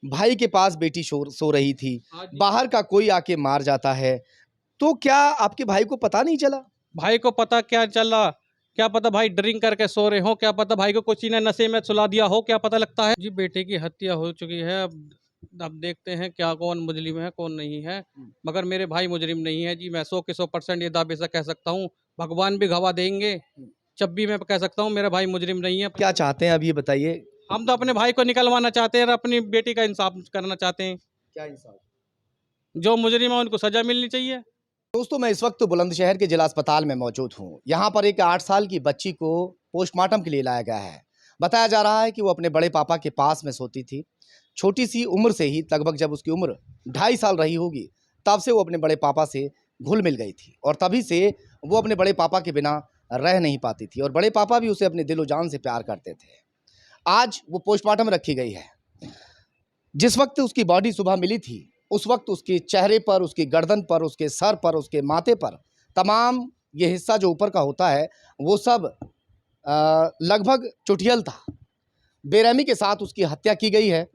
भाई के पास बेटी सो रही थी, हाँ जी। बाहर का कोई आके मार जाता है, तो क्या आपके भाई को पता नहीं चला? भाई को पता क्या चला? क्या पता भाई ड्रिंक करके सो रहे हो, क्या पता भाई को किसी ने नशे में सुला दिया हो, क्या पता लगता है। जी बेटे की हत्या हो चुकी है। अब देखते हैं क्या कौन मुजरिम है कौन नहीं है। मगर मेरे भाई मुजरिम नहीं है जी। मैं 100 के 100% ये दावे से कह सकता हूँ। भगवान भी गवाह देंगे। जब भी मैं कह सकता हूँ मेरा भाई मुजरिम नहीं है। क्या चाहते हैं अब ये बताइए? हम तो अपने भाई को निकलवाना चाहते हैं और अपनी बेटी का इंसाफ करना चाहते हैं। क्या इंसाफ? जो मुजरिम है उनको सजा मिलनी चाहिए। दोस्तों, मैं इस वक्त बुलंदशहर के जिला अस्पताल में मौजूद हूँ। यहाँ पर एक 8 साल की बच्ची को पोस्टमार्टम के लिए लाया गया है। बताया जा रहा है कि वो अपने बड़े पापा के पास में सोती थी। छोटी सी उम्र से ही, लगभग जब उसकी उम्र 2.5 साल रही होगी, तब से वो अपने बड़े पापा से घुल मिल गई थी और तभी से वो अपने बड़े पापा के बिना रह नहीं पाती थी और बड़े पापा भी उसे अपने दिलो जान से प्यार करते थे। आज वो पोस्टमार्टम रखी गई है। जिस वक्त उसकी बॉडी सुबह मिली थी, उस वक्त उसके चेहरे पर, उसकी गर्दन पर, उसके सर पर, उसके माथे पर तमाम ये हिस्सा जो ऊपर का होता है, वो सब लगभग चुठियल था। बेरहमी के साथ उसकी हत्या की गई है।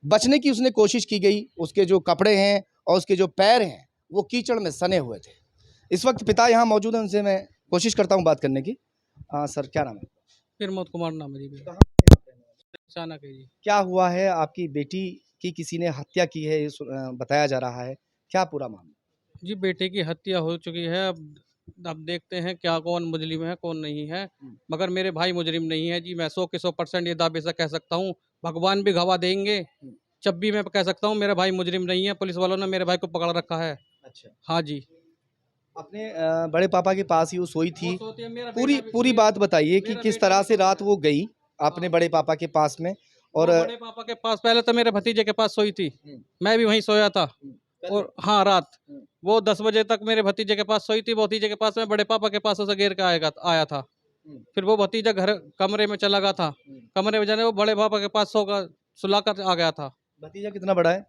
बचने की उसने कोशिश की गई। उसके जो कपड़े हैं और उसके जो पैर हैं, वो कीचड़ में सने हुए थे। इस वक्त पिता यहाँ मौजूद हैं, उनसे मैं कोशिश करता हूँ बात करने की। सर, क्या नाम है? प्रमोद कुमार नाम है जी मेरा। कहाँ से आप रहने वाले? अचानक है जी। क्या हुआ है? आपकी बेटी की किसी ने हत्या की है, ये बताया जा रहा है। क्या पूरा मामला? जी बेटे की हत्या हो चुकी है। अब देखते हैं क्या कौन मुजरिम है कौन नहीं है। मगर मेरे भाई मुजरिम नहीं है जी। मैं 100 के 100% ये दावे से कह सकता हूँ। भगवान भी गवाह देंगे। जब भी मैं कह सकता हूँ मेरा भाई मुजरिम नहीं है। पुलिस वालों ने मेरे भाई को पकड़ रखा है। अच्छा। हाँ जी। अपने बड़े पापा के पास ही वो सोई वो थी। सोते हैं मेरा पूरी बेटा भी पूरी बात बताइए कि मेरा किस बेटा तरह भी से सोता रात है। वो गई अपने हाँ। बड़े पापा के पास में। और वो बड़े पापा के पास पहले तो मेरे भतीजे के पास सोई थी। मैं भी वहीं सोया था। और हाँ रात वो 10 बजे तक मेरे भतीजे के पास सोई थी। वो भतीजे के पास मैं बड़े पापा के पास उसे घेर के आया था। फिर वो भतीजा घर कमरे में चला गया था। कमरे में जाने वो बड़े पापा के पास सुला कर आ गया था। भतीजा कितना बड़ा है?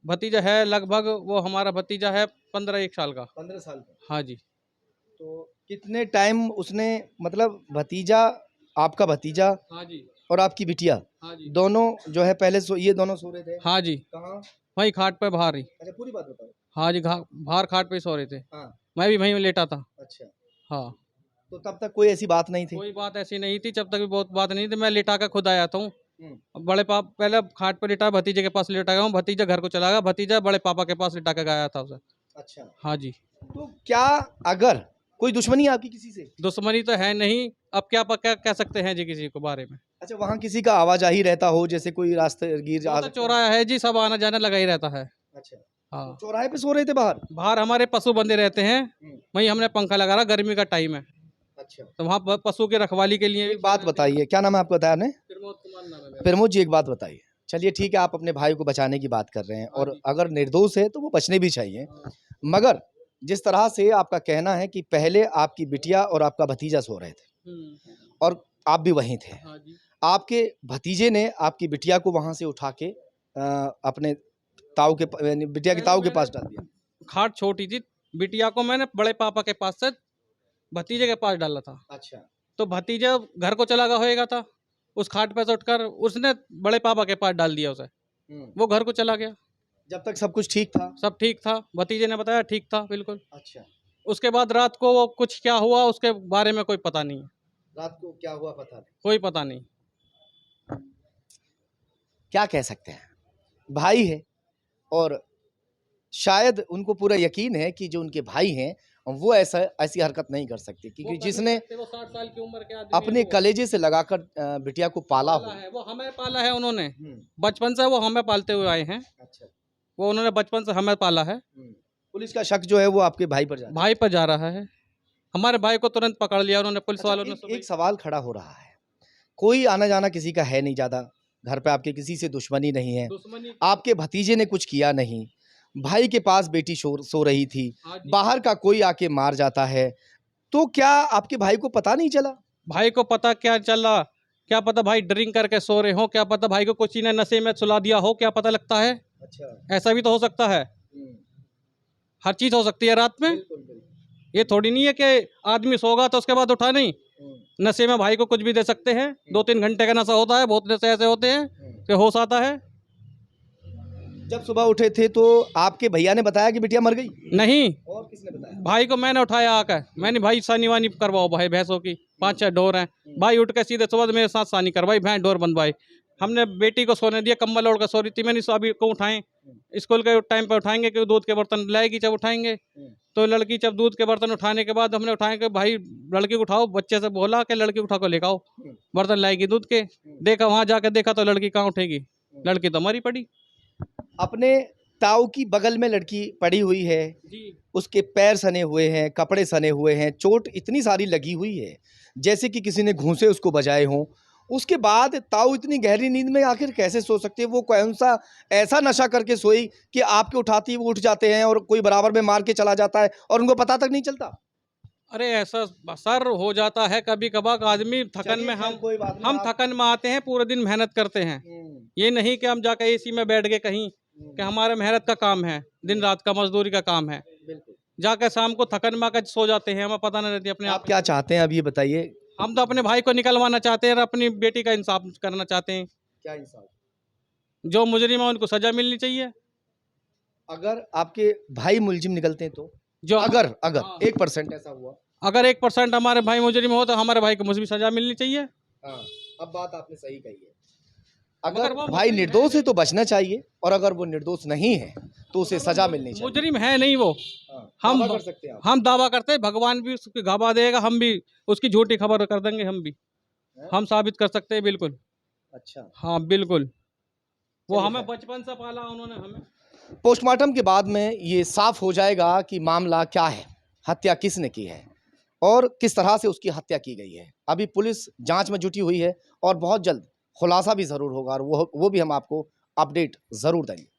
भतीजा है लगभग वो हमारा भतीजा है 15 साल का। 15 साल का। हाँ जी। तो कितने टाइम उसने, मतलब भतीजा, आपका भतीजा हाँ जी। और आपकी बिटिया हाँ जी। दोनों जो है पहले ये दोनों सो रहे थे हाँ जी। कहाँ? वहीं खाट पे बाहर ही। अच्छा, पूरी बात बताओ। हाँ जी। बाहर खाट पे ही सो रहे थे। हाँ। मैं भी वहीं लेटा था। अच्छा। हाँ। तो तब तक कोई ऐसी बात नहीं थी? कोई बात ऐसी नहीं थी। जब तक भी बहुत बात नहीं थी। मैं लेटा कर खुद आया था हूँ। हम्म। अब बड़े पापा पहले खाट पे लेटा भतीजे के पास लेटा गया हूँ। भतीजा घर को चला गया। भतीजा बड़े पापा के पास लेटा के गया था उसे। अच्छा। हाँ जी। तो क्या, अगर कोई दुश्मनी है आपकी किसी से? दुश्मनी तो है नहीं। अब क्या क्या कह सकते हैं जी किसी को बारे में। अच्छा, वहाँ किसी का आवाजाही रहता हो, जैसे कोई रास्ते गिर जा वो तो सकता है? चौराहा है जी। सब आना जाना लगा ही रहता है। अच्छा। हाँ। तो चौराहे पे सो रहे थे बाहर? बाहर हमारे पशु बंधे रहते हैं। वहीं हमने पंखा लगा रहा। गर्मी का टाइम है अच्छा। तो वहाँ पशु की रखवाली के लिए भी एक बात बताइए, क्या नाम है आपका, बताया आपने? प्रमोद कुमार नाम है मेरा। प्रमोद जी, एक बात बताइए। चलिए ठीक है, आप अपने भाई को बचाने की बात कर रहे हैं हाँ और जी। अगर निर्दोष है तो वो बचने भी चाहिए। हाँ। मगर जिस तरह से आपका कहना है कि पहले आपकी बिटिया और आपका भतीजा सो रहे थे और आप भी वहीं थे, हाँ जी। आपके भतीजे ने आपकी बिटिया को वहां से उठा के अपने ताऊ के यानी बिटिया के पहले ताऊ के मैंने पास डाल दिया। खाट छोटी थी। बिटिया को मैंने बड़े पापा के पास से भतीजे के पास डाला था। अच्छा। तो भतीजा घर को चला गया होएगा था। उस खाट पे से उठकर उसने बड़े पापा के पास डाल दिया उसे। वो घर को चला गया। जब तक सब कुछ ठीक था? सब ठीक था। भतीजे ने बताया ठीक था बिल्कुल। अच्छा। उसके बाद रात को वो कुछ क्या हुआ उसके बारे में कोई पता नहीं है। रात को क्या हुआ पता नहीं? कोई पता नहीं। क्या कह सकते हैं, भाई है और शायद उनको पूरा यकीन है कि जो उनके भाई हैं वो ऐसी हरकत नहीं कर सकते, वो क्योंकि कर नहीं जिसने सकते। वो 60 साल की उम्र के आदमी है अपने वो। कलेजे से लगाकर बिटिया को पाला हो। पाला है वो हमें पाला है उन्होंने। हम्म। बचपन से वो हमें पालते हुए आए हैं। अच्छा। वो उन्होंने बचपन से हमें पाला है। पुलिस का शक जो है वो आपके भाई पर जा रहा है। भाई पर जा रहा है। हमारे भाई को तुरंत पकड़ लिया उन्होंने पुलिस अच्छा, वालों ने एक सवाल खड़ा हो रहा है। कोई आना जाना किसी का है नहीं ज्यादा, घर पे आपके किसी से दुश्मनी नहीं है, दुश्मनी। आपके भतीजे ने कुछ किया नहीं, भाई के पास बेटी सो रही थी, हाँ जी। बाहर का कोई आके मार जाता है, तो क्या आपके भाई को पता नहीं चला? भाई को पता क्या चला? क्या पता भाई ड्रिंक करके सो रहे हो, क्या पता भाई को किसी ने नशे में सुला दिया हो, क्या पता लगता है। अच्छा। ऐसा भी तो हो सकता है। हर चीज हो सकती है रात में। बिल्कुल बिल्कुल। ये थोड़ी नहीं है कि आदमी सोगा तो उसके बाद उठा नहीं। नशे में भाई को कुछ भी दे सकते हैं। 2-3 घंटे का नशा होता है। बहुत नशे ऐसे होते हैं कि होश आता है। जब सुबह उठे थे तो आपके भैया ने बताया कि बिटिया मर गई? नहीं, और किसने बताया? भाई को मैंने उठाया आकर, मैंने भाई सानी वानी करवाओ भाई भैंसों की, 5-6 डोर हैं। भाई उठ के सीधे सुबह मेरे साथ सानी करवाई, भैंस डोर बंधवाई। हमने बेटी को सोने दिया, कंबल ओढ़ कर सो रही थी, मैंने अभी को उठाएं, स्कूल के टाइम पे उठाएंगे क्योंकि दूध के बर्तन लाएगी जब उठाएंगे। तो लड़की जब दूध के बर्तन उठाने के बाद हमने उठाए कि भाई लड़की को उठाओ, बच्चे से बोला कि लड़की उठा को लेकर आओ, बर्तन लाएगी दूध के। देखा, वहां जाके देखा तो लड़की कहाँ उठेगी, लड़की तो मरी पड़ी। अपने ताऊ की बगल में लड़की पड़ी हुई है, जी, उसके पैर सने हुए हैं, कपड़े सने हुए हैं, चोट इतनी सारी लगी हुई है जैसे कि किसी ने घूंसे उसको बजाए हों। उसके बाद ताऊ इतनी गहरी नींद में आखिर कैसे सो सकते हैं? वो कौन सा ऐसा नशा करके सोई कि आपके उठाती ही वो उठ जाते हैं और कोई बराबर में मार के चला जाता है और उनको पता तक नहीं चलता? अरे ऐसा सर हो जाता है कभी कभार, आदमी थकन चलिए में, खैर, हम कोई बात नहीं, हम आप- थकन में आते हैं, पूरे दिन मेहनत करते हैं। ये नहीं कि हम जाकर एसी में बैठ गए कहीं, कि हमारा मेहनत का काम है, दिन रात का मजदूरी का काम है। बिल्कुल। जाकर शाम को थकन में आकर सो जाते हैं, हमें पता नहीं रहती अपने आप आप। क्या चाहते हैं अब ये बताइए? हम तो अपने भाई को निकलवाना चाहते हैं और अपनी बेटी का इंसाफ करना चाहते हैं। क्या इंसाफ? जो मुजरिम है उनको सजा मिलनी चाहिए। अगर आपके भाई मुलजिम निकलते हैं तो? जो अगर हाँ, 1% ऐसा हुआ? अगर 1% हमारे भाई मुजरिम हो तो हमारे भाई को मुझे भी सजा मिलनी चाहिए। हाँ, अब बात आपने सही कही है। मगर अगर वो भाई मुजरिम है निर्दोष है नहीं। तो बचना चाहिए और अगर वो निर्दोष नहीं है तो उसे सजा मिलनी चाहिए। मुजरिम है नहीं वो। हाँ, हम दावा कर सकते हैं आप? हम दावा करते हैं, भगवान भी उसकी गवाह देगा, हम भी उसकी झूठी खबर कर देंगे, हम भी हैं? हम साबित कर सकते हैं, बिल्कुल। अच्छा। हाँ बिल्कुल, वो चलिए हमें खैर। बचपन से पाला उन्होंने हमें। पोस्टमार्टम के बाद में ये साफ हो जाएगा कि मामला क्या है, हत्या किसने की है और किस तरह से उसकी हत्या की गई है। अभी पुलिस जांच में जुटी हुई है और बहुत जल्द खुलासा भी ज़रूर होगा और वो भी हम आपको अपडेट ज़रूर देंगे।